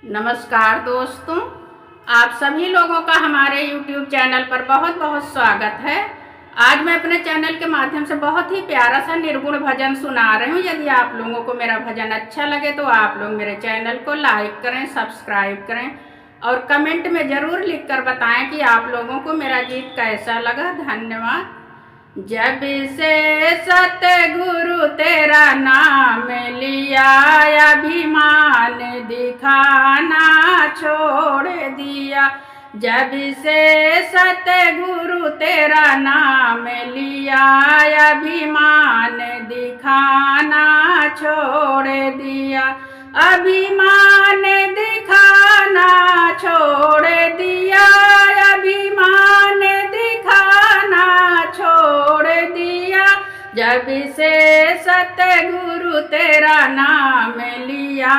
नमस्कार दोस्तों, आप सभी लोगों का हमारे YouTube चैनल पर बहुत बहुत स्वागत है। आज मैं अपने चैनल के माध्यम से बहुत ही प्यारा सा निर्गुण भजन सुना रही हूँ। यदि आप लोगों को मेरा भजन अच्छा लगे तो आप लोग मेरे चैनल को लाइक करें, सब्सक्राइब करें और कमेंट में ज़रूर लिखकर बताएं कि आप लोगों को मेरा गीत कैसा लगा। धन्यवाद। जब से सतगुरु तेरा नाम लिया, अभिमान दिखाना छोड़ दिया। जब से सतगुरु तेरा नाम लिया, अभिमान दिखाना छोड़ दिया। अभिमान दिखाना छोड़ दिया, अभिमान दिखाना छोड़ दिया। जब से सतगुरु तेरा नाम लिया,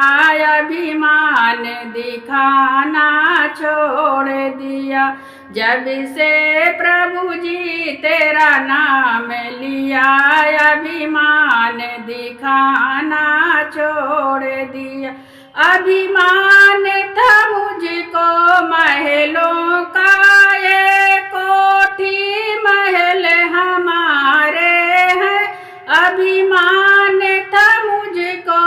अभिमान दिखाना छोड़ दिया। जब से प्रभु जी तेरा नाम लिया, अभिमान दिखाना छोड़ दिया। अभिमान था मुझको महलों का, ये कोठी महल हमारे हैं। अभिमान था मुझको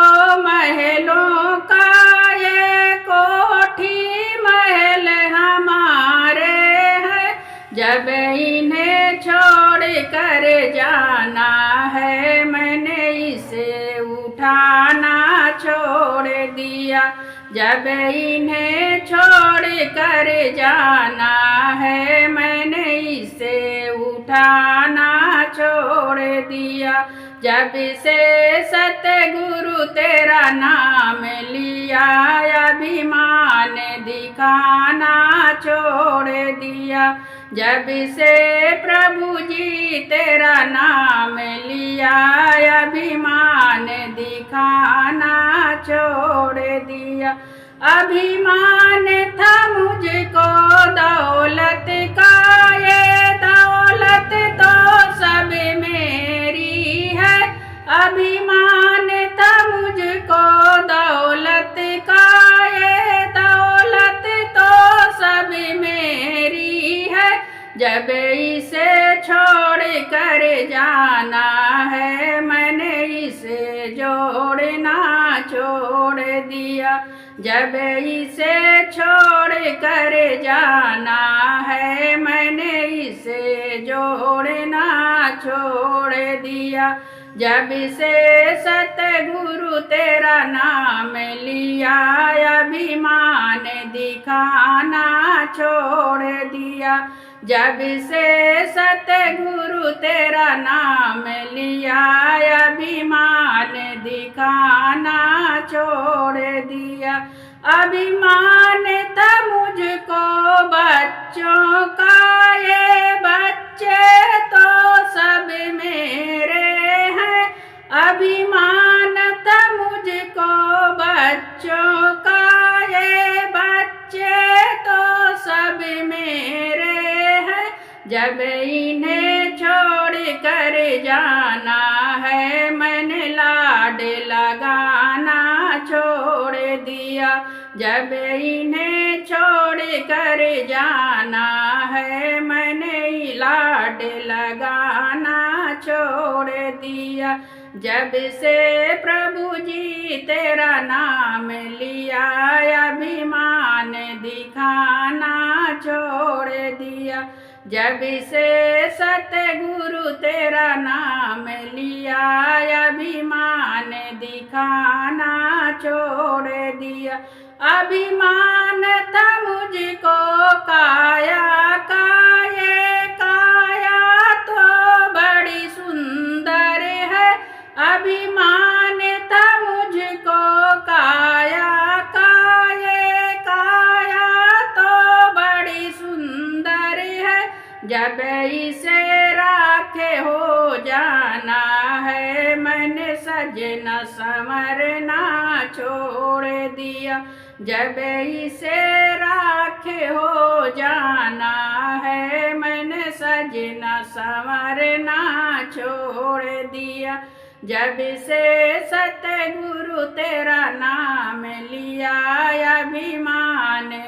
महलों का, ये कोठी महल हमारे हैं। जब इन्हें छोड़ कर जाना है, मैंने इसे उठाना छोड़ दिया। जब इन्हें छोड़ कर जाना है, मैंने इसे उठाना छोड़ दिया। जब से सतगुरु तेरा नाम लिया, अभिमान दिखाना छोड़ दिया। जब से प्रभु जी तेरा नाम लिया, अभिमान दिखाना छोड़ दिया। अभिमान था मुझको दौलत का, ये दौलत तो सब मेरी है। अभिमान था मुझको दौलत का, ये दौलत तो सब मेरी है। जब इसे छोड़ कर जाना है, मैंने इसे जोड़ना छोड़ दिया। जब इसे छोड़ कर जाना है, मैंने इसे जोड़ना छोड़ दिया। जब से सतगुरु तेरा नाम लिया, अभिमान दिखाना छोड़ दिया। जब से सतगुरु तेरा नाम लिया, अभिमान दिखाना छोड़ दिया। अभिमान था मुझको बच्चों का, ये बच्चे तो सब मेरे हैं। अभिमान था मुझको बच्चों का, ये बच्चे तो सब मेरे हैं। जब इन्हें छोड़ कर जाना है, मैंने लाड लगाना छोड़ दिया। जब इन्हें छोड़ कर जाना है, मैंने लाड लगाना छोड़ दिया। जब से प्रभु जी तेरा नाम लिया, अभिमान दिखाना छोड़ दिया। जब से सतगुरु तेरा नाम लिया, अभिमान दिखाना छोड़ दिया। अभिमान था मुझको काया का, ये काया तो बड़ी सुंदर है। अभिमान था मुझको काया का, ये काया तो बड़ी सुंदर है। जब इसे राखे हो जाना है, मैंने सजना संवरना छोड़ दिया। जब इसे राखे हो जाना है, मैंने सजना संवरना छोड़ दिया। जब से सतगुरु तेरा नाम लिया, अभी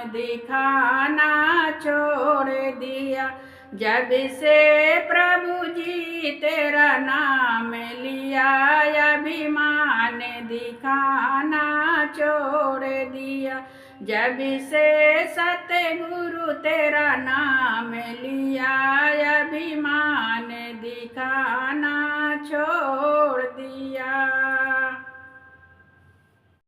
दिखाना छोड़ दिया। जब से प्रभु जी तेरा नाम लिया, अभिमान दिखाना छोड़ दिया। जब से सतगुरु तेरा नाम लिया, अभिमान